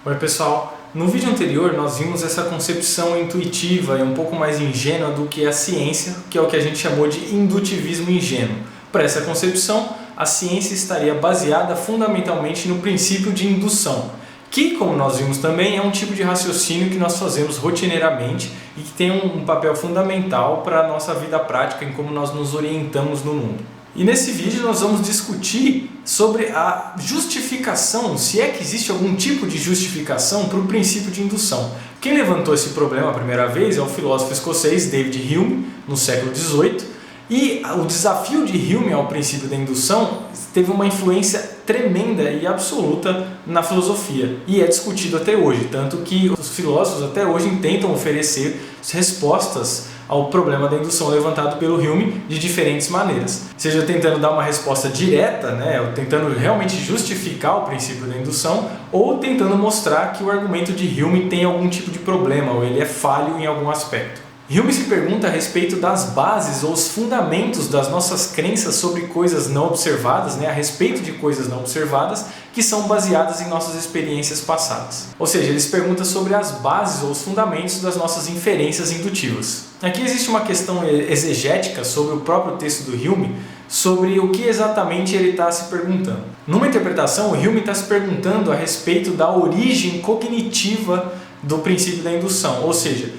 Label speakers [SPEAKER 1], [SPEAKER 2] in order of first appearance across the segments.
[SPEAKER 1] Oi pessoal, no vídeo anterior nós vimos essa concepção intuitiva e um pouco mais ingênua do que é a ciência, que é o que a gente chamou de indutivismo ingênuo. Para essa concepção, a ciência estaria baseada fundamentalmente no princípio de indução, que, como nós vimos também, é um tipo de raciocínio que nós fazemos rotineiramente e que tem um papel fundamental para a nossa vida prática em como nós nos orientamos no mundo. E nesse vídeo nós vamos discutir sobre a justificação, se é que existe algum tipo de justificação para o princípio de indução. Quem levantou esse problema a primeira vez é o filósofo escocês David Hume, no século XVIII, e o desafio de Hume ao princípio da indução teve uma influência tremenda e absoluta na filosofia e é discutido até hoje, tanto que os filósofos até hoje tentam oferecer respostas ao problema da indução levantado pelo Hume de diferentes maneiras, seja tentando dar uma resposta direta, ou tentando realmente justificar o princípio da indução, ou tentando mostrar que o argumento de Hume tem algum tipo de problema ou ele é falho em algum aspecto. Hume se pergunta a respeito das bases ou os fundamentos das nossas crenças sobre coisas não observadas, a respeito de coisas não observadas, que são baseadas em nossas experiências passadas. Ou seja, ele se pergunta sobre as bases ou os fundamentos das nossas inferências indutivas. Aqui existe uma questão exegética sobre o próprio texto do Hume, sobre o que exatamente ele está se perguntando. Numa interpretação, o Hume está se perguntando a respeito da origem cognitiva do princípio da indução, ou seja,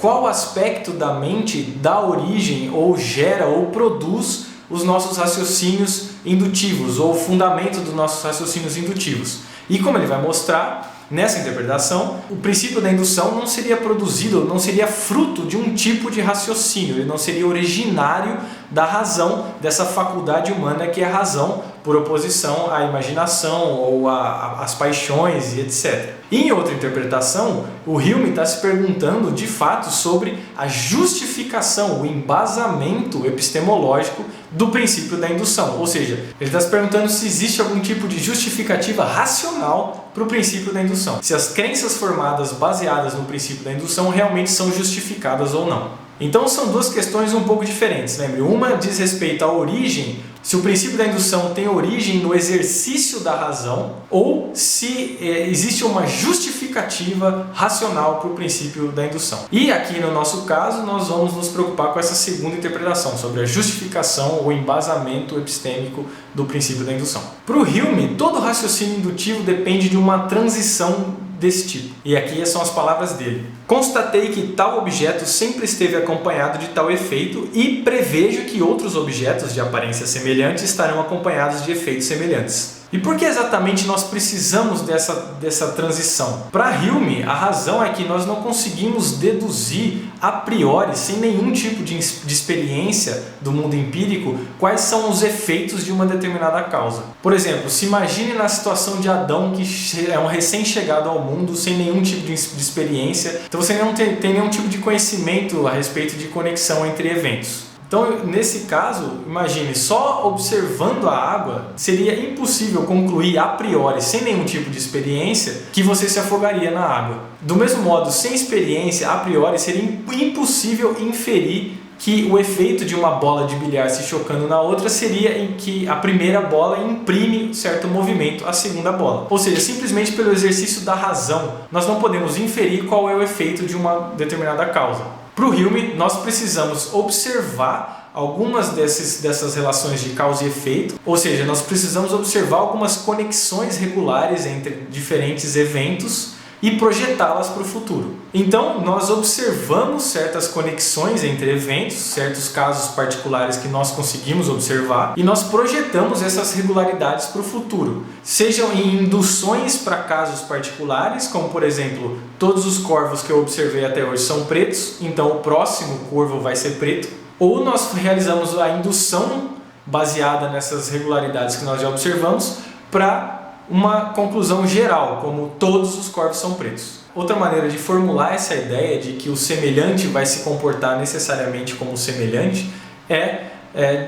[SPEAKER 1] qual aspecto da mente dá origem ou gera ou produz os nossos raciocínios indutivos ou o fundamento dos nossos raciocínios indutivos. E como ele vai mostrar, nessa interpretação, o princípio da indução não seria produzido, não seria fruto de um tipo de raciocínio, ele não seria originário da razão, dessa faculdade humana que é a razão, por oposição à imaginação ou às paixões e etc. E em outra interpretação, o Hume está se perguntando de fato sobre a justificação, o embasamento epistemológico do princípio da indução. Ou seja, ele está se perguntando se existe algum tipo de justificativa racional para o princípio da indução. Se as crenças formadas baseadas no princípio da indução realmente são justificadas ou não. Então são duas questões um pouco diferentes, lembre? Uma diz respeito à origem, se o princípio da indução tem origem no exercício da razão ou se existe uma justificativa racional para o princípio da indução. E aqui no nosso caso nós vamos nos preocupar com essa segunda interpretação, sobre a justificação ou embasamento epistêmico do princípio da indução. Para o Hume, todo raciocínio indutivo depende de uma transição desse tipo. E aqui são as palavras dele. Constatei que tal objeto sempre esteve acompanhado de tal efeito e prevejo que outros objetos de aparência semelhante estarão acompanhados de efeitos semelhantes. E por que exatamente nós precisamos dessa transição? Para Hume, a razão é que nós não conseguimos deduzir a priori, sem nenhum tipo de experiência do mundo empírico, quais são os efeitos de uma determinada causa. Por exemplo, se imagine na situação de Adão, que é um recém-chegado ao mundo, sem nenhum tipo de experiência, então você não tem nenhum tipo de conhecimento a respeito de conexão entre eventos. Então, nesse caso, imagine, só observando a água, seria impossível concluir a priori, sem nenhum tipo de experiência, que você se afogaria na água. Do mesmo modo, sem experiência, a priori, seria impossível inferir que o efeito de uma bola de bilhar se chocando na outra seria em que a primeira bola imprime certo movimento à segunda bola. Ou seja, simplesmente pelo exercício da razão, nós não podemos inferir qual é o efeito de uma determinada causa. Para o Hume, nós precisamos observar algumas dessas relações de causa e efeito, ou seja, nós precisamos observar algumas conexões regulares entre diferentes eventos e projetá-las para o futuro. Então, nós observamos certas conexões entre eventos, certos casos particulares que nós conseguimos observar, e nós projetamos essas regularidades para o futuro, sejam em induções para casos particulares, como por exemplo, todos os corvos que eu observei até hoje são pretos, então o próximo corvo vai ser preto, ou nós realizamos a indução baseada nessas regularidades que nós já observamos para uma conclusão geral, como todos os corvos são pretos. Outra maneira de formular essa ideia de que o semelhante vai se comportar necessariamente como semelhante é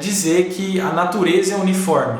[SPEAKER 1] dizer que a natureza é uniforme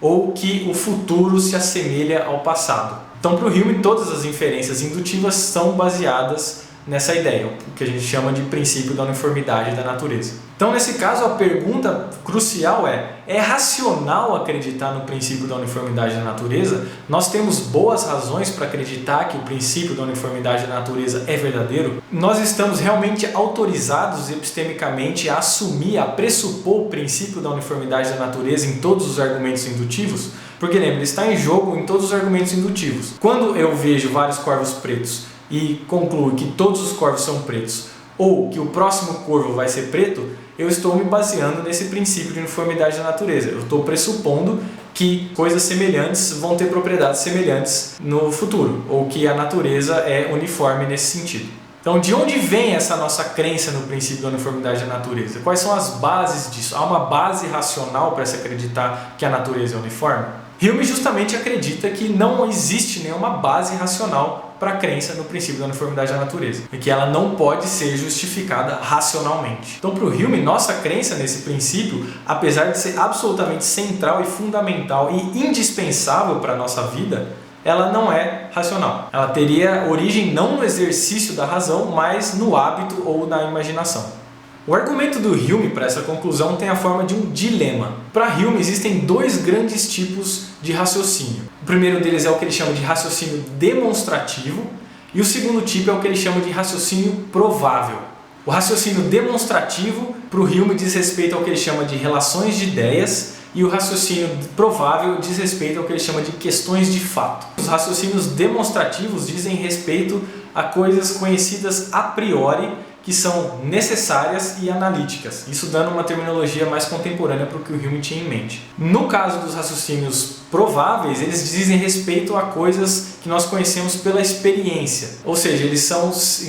[SPEAKER 1] ou que o futuro se assemelha ao passado. Então, para o Hume, todas as inferências indutivas são baseadas nessa ideia, o que a gente chama de princípio da uniformidade da natureza. Então, nesse caso, a pergunta crucial é racional acreditar no princípio da uniformidade da natureza? Nós temos boas razões para acreditar que o princípio da uniformidade da natureza é verdadeiro? Nós estamos realmente autorizados epistemicamente a assumir, a pressupor o princípio da uniformidade da natureza em todos os argumentos indutivos? Porque lembra, ele está em jogo em todos os argumentos indutivos. Quando eu vejo vários corvos pretos e concluo que todos os corvos são pretos, ou que o próximo corvo vai ser preto, eu estou me baseando nesse princípio de uniformidade da natureza. Eu estou pressupondo que coisas semelhantes vão ter propriedades semelhantes no futuro, ou que a natureza é uniforme nesse sentido. Então, de onde vem essa nossa crença no princípio da uniformidade da natureza? Quais são as bases disso? Há uma base racional para se acreditar que a natureza é uniforme? Hume justamente acredita que não existe nenhuma base racional para a crença no princípio da uniformidade da natureza e que ela não pode ser justificada racionalmente. Então, para o Hume, nossa crença nesse princípio, apesar de ser absolutamente central e fundamental e indispensável para a nossa vida, ela não é racional. Ela teria origem não no exercício da razão, mas no hábito ou na imaginação. O argumento do Hume para essa conclusão tem a forma de um dilema. Para Hume existem dois grandes tipos de raciocínio. O primeiro deles é o que ele chama de raciocínio demonstrativo e o segundo tipo é o que ele chama de raciocínio provável. O raciocínio demonstrativo para o Hume diz respeito ao que ele chama de relações de ideias e o raciocínio provável diz respeito ao que ele chama de questões de fato. Os raciocínios demonstrativos dizem respeito a coisas conhecidas a priori que são necessárias e analíticas, isso dando uma terminologia mais contemporânea para o que o Hume tinha em mente. No caso dos raciocínios prováveis, eles dizem respeito a coisas que nós conhecemos pela experiência, ou seja, eles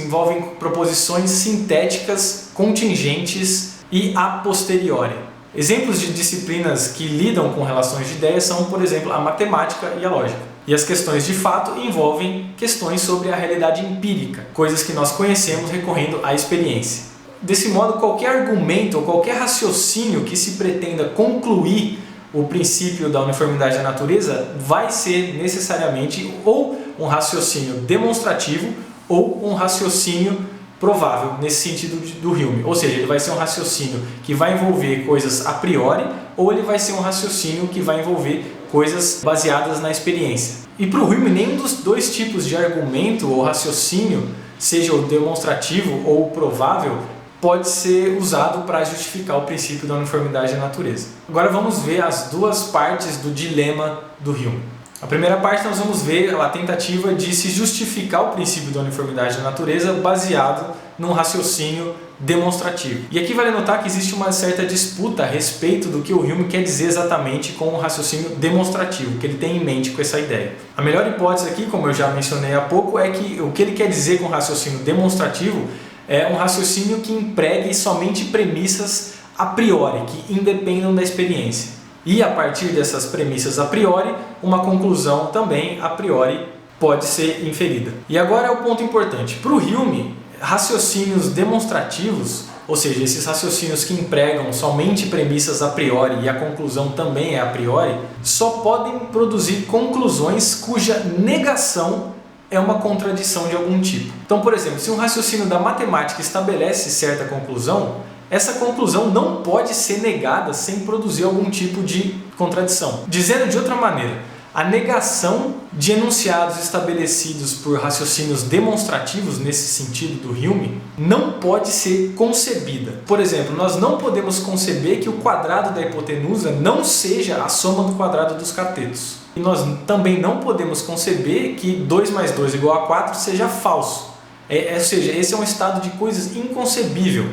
[SPEAKER 1] envolvem proposições sintéticas, contingentes e a posteriori. Exemplos de disciplinas que lidam com relações de ideias são, por exemplo, a matemática e a lógica. E as questões de fato envolvem questões sobre a realidade empírica, coisas que nós conhecemos recorrendo à experiência. Desse modo, qualquer argumento ou qualquer raciocínio que se pretenda concluir o princípio da uniformidade da natureza vai ser necessariamente ou um raciocínio demonstrativo ou um raciocínio provável, nesse sentido do Hume. Ou seja, ele vai ser um raciocínio que vai envolver coisas a priori ou ele vai ser um raciocínio que vai envolver coisas baseadas na experiência. E para o Hume, nenhum dos dois tipos de argumento ou raciocínio, seja o demonstrativo ou o provável, pode ser usado para justificar o princípio da uniformidade da natureza. Agora vamos ver as duas partes do dilema do Hume. A primeira parte nós vamos ver a tentativa de se justificar o princípio da uniformidade da natureza baseado num raciocínio demonstrativo. E aqui vale notar que existe uma certa disputa a respeito do que o Hume quer dizer exatamente com o raciocínio demonstrativo, que ele tem em mente com essa ideia. A melhor hipótese aqui, como eu já mencionei há pouco, é que o que ele quer dizer com o raciocínio demonstrativo é um raciocínio que empregue somente premissas a priori, que independam da experiência. E a partir dessas premissas a priori, uma conclusão também a priori pode ser inferida. E agora é o ponto importante. Para o Hume, raciocínios demonstrativos, ou seja, esses raciocínios que empregam somente premissas a priori e a conclusão também é a priori, só podem produzir conclusões cuja negação é uma contradição de algum tipo. Então, por exemplo, se um raciocínio da matemática estabelece certa conclusão, essa conclusão não pode ser negada sem produzir algum tipo de contradição. Dizendo de outra maneira, a negação de enunciados estabelecidos por raciocínios demonstrativos, nesse sentido do Hume, não pode ser concebida. Por exemplo, nós não podemos conceber que o quadrado da hipotenusa não seja a soma do quadrado dos catetos. E nós também não podemos conceber que 2 mais 2 igual a 4 seja falso. Ou seja, esse é um estado de coisas inconcebível.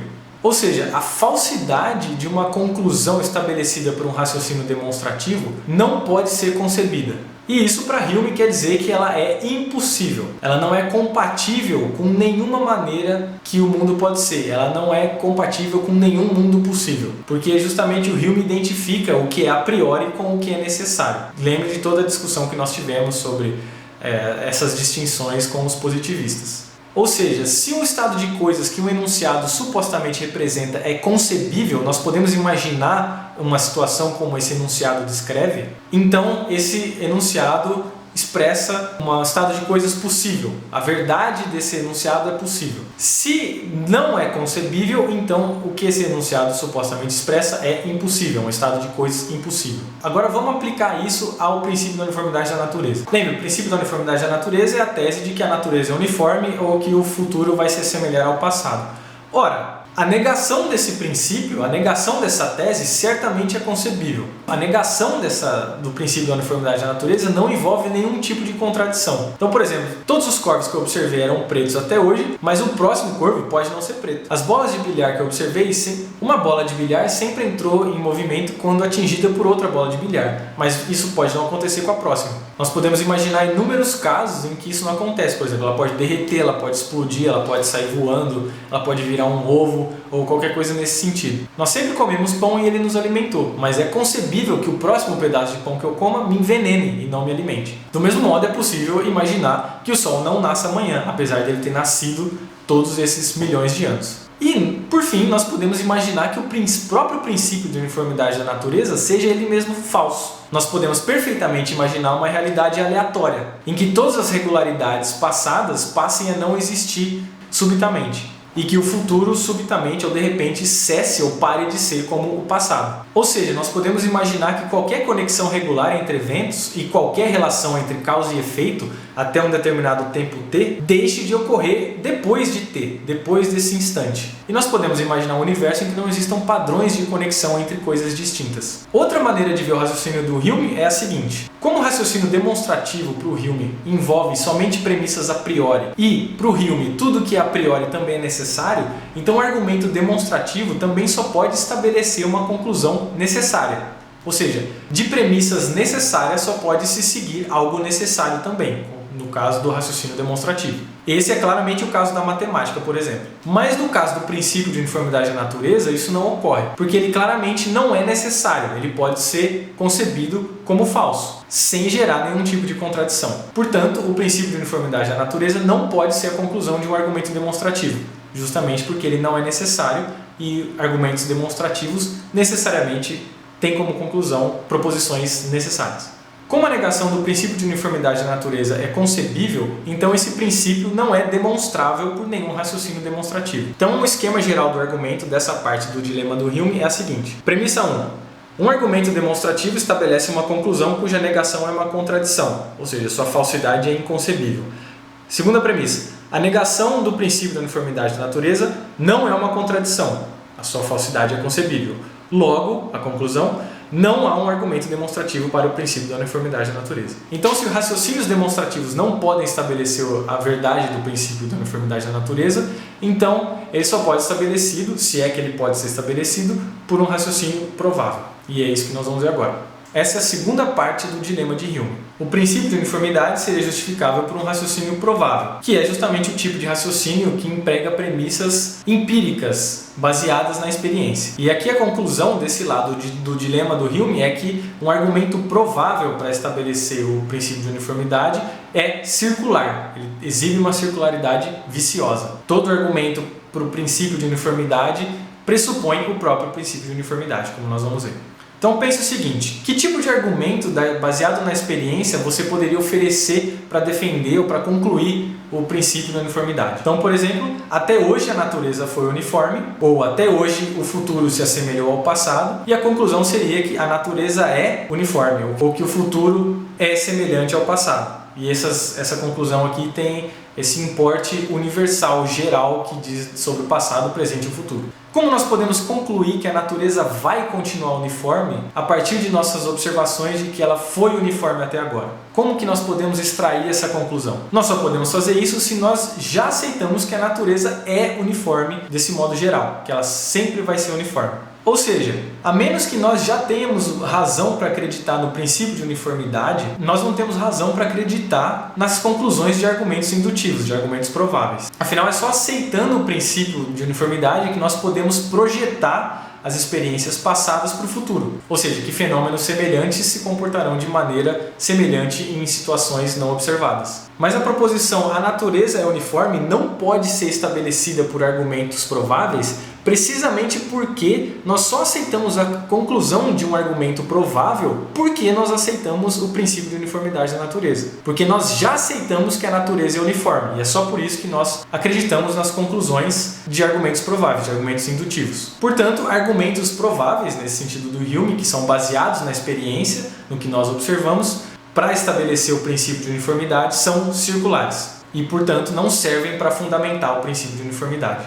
[SPEAKER 1] Ou seja, a falsidade de uma conclusão estabelecida por um raciocínio demonstrativo não pode ser concebida. E isso para Hume quer dizer que ela é impossível. Ela não é compatível com nenhuma maneira que o mundo pode ser. Ela não é compatível com nenhum mundo possível. Porque justamente o Hume identifica o que é a priori com o que é necessário. Lembre de toda a discussão que nós tivemos sobre essas distinções com os positivistas. Ou seja, se um estado de coisas que um enunciado supostamente representa é concebível, nós podemos imaginar uma situação como esse enunciado descreve, então esse enunciado expressa um estado de coisas possível. A verdade desse enunciado é possível. Se não é concebível, então o que esse enunciado supostamente expressa é impossível, um estado de coisas impossível. Agora vamos aplicar isso ao princípio da uniformidade da natureza. Lembre, o princípio da uniformidade da natureza é a tese de que a natureza é uniforme ou que o futuro vai se assemelhar ao passado. Ora, a negação desse princípio, a negação dessa tese, certamente é concebível. A negação do princípio da uniformidade da natureza não envolve nenhum tipo de contradição. Então, por exemplo, todos os corvos que eu observei eram pretos até hoje, mas o próximo corvo pode não ser preto. As bolas de bilhar que eu observei, uma bola de bilhar sempre entrou em movimento quando atingida por outra bola de bilhar, mas isso pode não acontecer com a próxima. Nós podemos imaginar inúmeros casos em que isso não acontece. Por exemplo, ela pode derreter, ela pode explodir, ela pode sair voando, ela pode virar um ovo ou qualquer coisa nesse sentido. Nós sempre comemos pão e ele nos alimentou, mas é concebível que o próximo pedaço de pão que eu coma me envenene e não me alimente. Do mesmo modo, é possível imaginar que o Sol não nasça amanhã, apesar dele ter nascido todos esses milhões de anos. E, por fim, nós podemos imaginar que o próprio princípio de uniformidade da natureza seja ele mesmo falso. Nós podemos perfeitamente imaginar uma realidade aleatória, em que todas as regularidades passadas passem a não existir subitamente, e que o futuro subitamente ou de repente cesse ou pare de ser como o passado. Ou seja, nós podemos imaginar que qualquer conexão regular entre eventos e qualquer relação entre causa e efeito até um determinado tempo t deixe de ocorrer depois de t, depois desse instante. E nós podemos imaginar um universo em que não existam padrões de conexão entre coisas distintas. Outra maneira de ver o raciocínio do Hume é a seguinte: como o raciocínio demonstrativo para o Hume envolve somente premissas a priori e para o Hume tudo que é a priori também é necessário, então o argumento demonstrativo também só pode estabelecer uma conclusão necessária. Ou seja, de premissas necessárias só pode se seguir algo necessário também, no caso do raciocínio demonstrativo. Esse é claramente o caso da matemática, por exemplo. Mas no caso do princípio de uniformidade da natureza, isso não ocorre, porque ele claramente não é necessário, ele pode ser concebido como falso, sem gerar nenhum tipo de contradição. Portanto, o princípio de uniformidade da natureza não pode ser a conclusão de um argumento demonstrativo, justamente porque ele não é necessário e argumentos demonstrativos necessariamente têm como conclusão proposições necessárias. Como a negação do princípio de uniformidade da natureza é concebível, então esse princípio não é demonstrável por nenhum raciocínio demonstrativo. Então, o esquema geral do argumento dessa parte do dilema do Hume é a seguinte. Premissa 1. Um argumento demonstrativo estabelece uma conclusão cuja negação é uma contradição, ou seja, sua falsidade é inconcebível. Segunda premissa. A negação do princípio da uniformidade da natureza não é uma contradição, a sua falsidade é concebível. Logo, a conclusão, não há um argumento demonstrativo para o princípio da uniformidade da natureza. Então, se os raciocínios demonstrativos não podem estabelecer a verdade do princípio da uniformidade da natureza, então ele só pode ser estabelecido, se é que ele pode ser estabelecido, por um raciocínio provável. E é isso que nós vamos ver agora. Essa é a segunda parte do dilema de Hume. O princípio de uniformidade seria justificável por um raciocínio provável, que é justamente o tipo de raciocínio que emprega premissas empíricas, baseadas na experiência. E aqui a conclusão desse lado do dilema do Hume é que um argumento provável para estabelecer o princípio de uniformidade é circular. Ele exibe uma circularidade viciosa. Todo argumento para o princípio de uniformidade pressupõe o próprio princípio de uniformidade, como nós vamos ver. Então pense o seguinte, que tipo de argumento baseado na experiência você poderia oferecer para defender ou para concluir o princípio da uniformidade? Então, por exemplo, até hoje a natureza foi uniforme, ou até hoje o futuro se assemelhou ao passado, e a conclusão seria que a natureza é uniforme, ou que o futuro é semelhante ao passado. E essa conclusão aqui tem esse importe universal, geral, que diz sobre o passado, o presente e o futuro. Como nós podemos concluir que a natureza vai continuar uniforme a partir de nossas observações de que ela foi uniforme até agora? Como que nós podemos extrair essa conclusão? Nós só podemos fazer isso se nós já aceitamos que a natureza é uniforme desse modo geral, que ela sempre vai ser uniforme. Ou seja, a menos que nós já tenhamos razão para acreditar no princípio de uniformidade, nós não temos razão para acreditar nas conclusões de argumentos indutivos, de argumentos prováveis. Afinal, é só aceitando o princípio de uniformidade que nós podemos projetar as experiências passadas para o futuro, ou seja, que fenômenos semelhantes se comportarão de maneira semelhante em situações não observadas. Mas a proposição "a natureza é uniforme" não pode ser estabelecida por argumentos prováveis, precisamente porque nós só aceitamos a conclusão de um argumento provável porque nós aceitamos o princípio de uniformidade da natureza. Porque nós já aceitamos que a natureza é uniforme, e é só por isso que nós acreditamos nas conclusões de argumentos prováveis, de argumentos indutivos. Portanto, argumentos prováveis, nesse sentido do Hume, que são baseados na experiência, no que nós observamos, para estabelecer o princípio de uniformidade, são circulares e, portanto, não servem para fundamentar o princípio de uniformidade.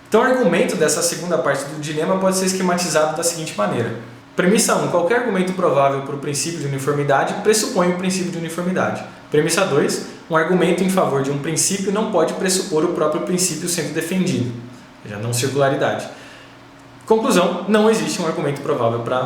[SPEAKER 1] Então, o argumento dessa segunda parte do dilema pode ser esquematizado da seguinte maneira. Premissa 1. Qualquer argumento provável para o princípio de uniformidade pressupõe o princípio de uniformidade. Premissa 2. Um argumento em favor de um princípio não pode pressupor o próprio princípio sendo defendido, ou seja, não circularidade. Conclusão. Não existe um argumento provável para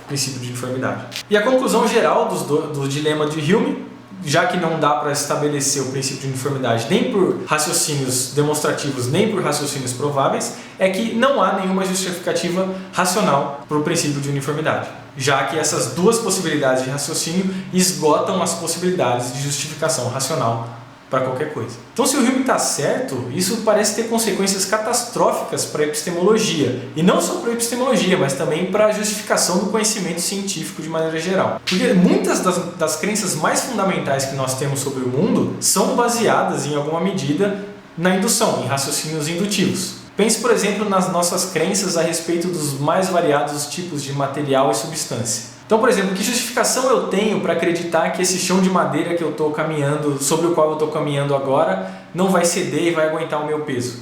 [SPEAKER 1] o princípio de uniformidade. E a conclusão geral do dilema de Hume, já que não dá para estabelecer o princípio de uniformidade nem por raciocínios demonstrativos nem por raciocínios prováveis, é que não há nenhuma justificativa racional para o princípio de uniformidade, já que essas duas possibilidades de raciocínio esgotam as possibilidades de justificação racional para qualquer coisa. Então, se o Hume está certo, isso parece ter consequências catastróficas para a epistemologia. E não só para a epistemologia, mas também para a justificação do conhecimento científico de maneira geral. Porque muitas das crenças mais fundamentais que nós temos sobre o mundo são baseadas, em alguma medida, na indução, em raciocínios indutivos. Pense, por exemplo, nas nossas crenças a respeito dos mais variados tipos de material e substância. Então, por exemplo, que justificação eu tenho para acreditar que esse chão de madeira que eu estou caminhando, sobre o qual eu estou caminhando agora, não vai ceder e vai aguentar o meu peso?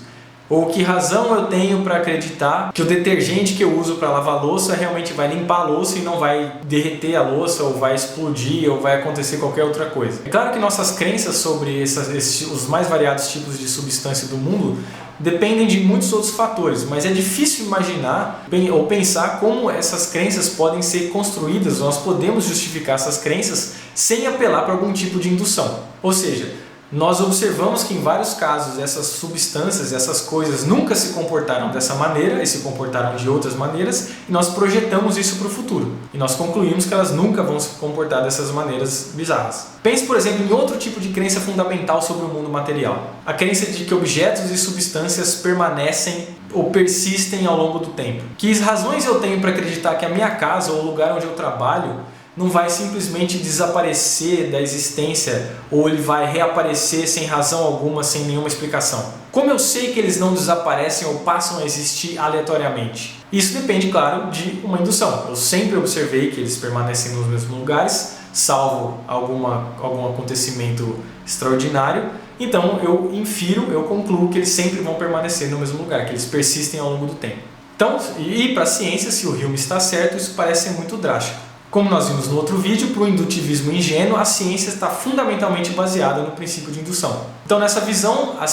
[SPEAKER 1] Ou que razão eu tenho para acreditar que o detergente que eu uso para lavar a louça realmente vai limpar a louça e não vai derreter a louça, ou vai explodir, ou vai acontecer qualquer outra coisa? É claro que nossas crenças sobre os mais variados tipos de substância do mundo dependem de muitos outros fatores, mas é difícil imaginar ou pensar como essas crenças podem ser construídas, nós podemos justificar essas crenças sem apelar para algum tipo de indução. Ou seja, nós observamos que em vários casos essas substâncias, essas coisas nunca se comportaram dessa maneira e se comportaram de outras maneiras, e nós projetamos isso para o futuro. E nós concluímos que elas nunca vão se comportar dessas maneiras bizarras. Pense, por exemplo, em outro tipo de crença fundamental sobre o mundo material. A crença de que objetos e substâncias permanecem ou persistem ao longo do tempo. Que razões eu tenho para acreditar que a minha casa ou o lugar onde eu trabalho não vai simplesmente desaparecer da existência ou ele vai reaparecer sem razão alguma, sem nenhuma explicação? Como eu sei que eles não desaparecem ou passam a existir aleatoriamente? Isso depende, claro, de uma indução. Eu sempre observei que eles permanecem nos mesmos lugares, salvo algum acontecimento extraordinário. Então eu concluo que eles sempre vão permanecer no mesmo lugar, que eles persistem ao longo do tempo. Então, e para a ciência, se o Hume está certo, isso parece ser muito drástico. Como nós vimos no outro vídeo, para o indutivismo ingênuo, a ciência está fundamentalmente baseada no princípio de indução. Então, nessa visão, os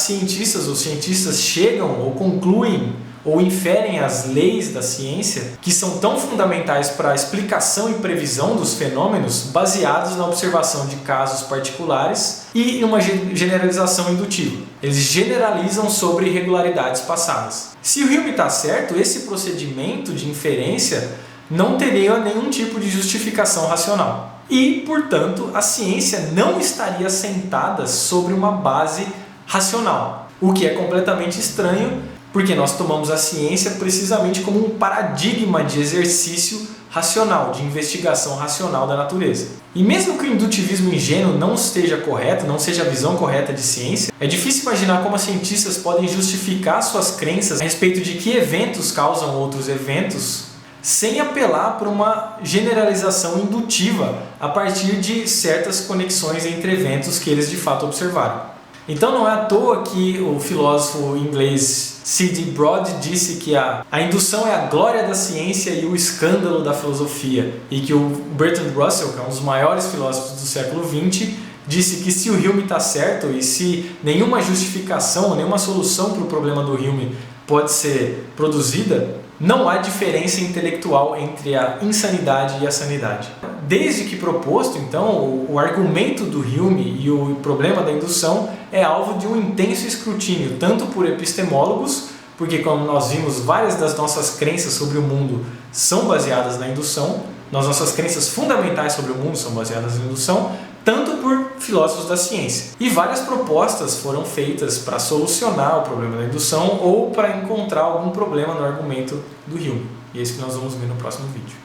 [SPEAKER 1] cientistas chegam ou concluem ou inferem as leis da ciência que são tão fundamentais para a explicação e previsão dos fenômenos baseados na observação de casos particulares e em uma generalização indutiva. Eles generalizam sobre irregularidades passadas. Se o Hume está certo, esse procedimento de inferência não teria nenhum tipo de justificação racional. E, portanto, a ciência não estaria assentada sobre uma base racional, o que é completamente estranho, porque nós tomamos a ciência precisamente como um paradigma de exercício racional, de investigação racional da natureza. E mesmo que o indutivismo ingênuo não esteja correto, não seja a visão correta de ciência, é difícil imaginar como os cientistas podem justificar suas crenças a respeito de que eventos causam outros eventos sem apelar para uma generalização indutiva a partir de certas conexões entre eventos que eles de fato observaram. Então não é à toa que o filósofo inglês C.D. Broad disse que a indução é a glória da ciência e o escândalo da filosofia, e que o Bertrand Russell, que é um dos maiores filósofos do século XX, disse que se o Hume está certo e se nenhuma justificação, nenhuma solução para o problema do Hume pode ser produzida, não há diferença intelectual entre a insanidade e a sanidade. Desde que proposto, então, o argumento do Hume e o problema da indução é alvo de um intenso escrutínio, tanto por epistemólogos porque como nós vimos, várias das nossas crenças sobre o mundo são baseadas na indução, as nossas crenças fundamentais sobre o mundo são baseadas na indução, tanto por filósofos da ciência. E várias propostas foram feitas para solucionar o problema da indução ou para encontrar algum problema no argumento do Hume. E é isso que nós vamos ver no próximo vídeo.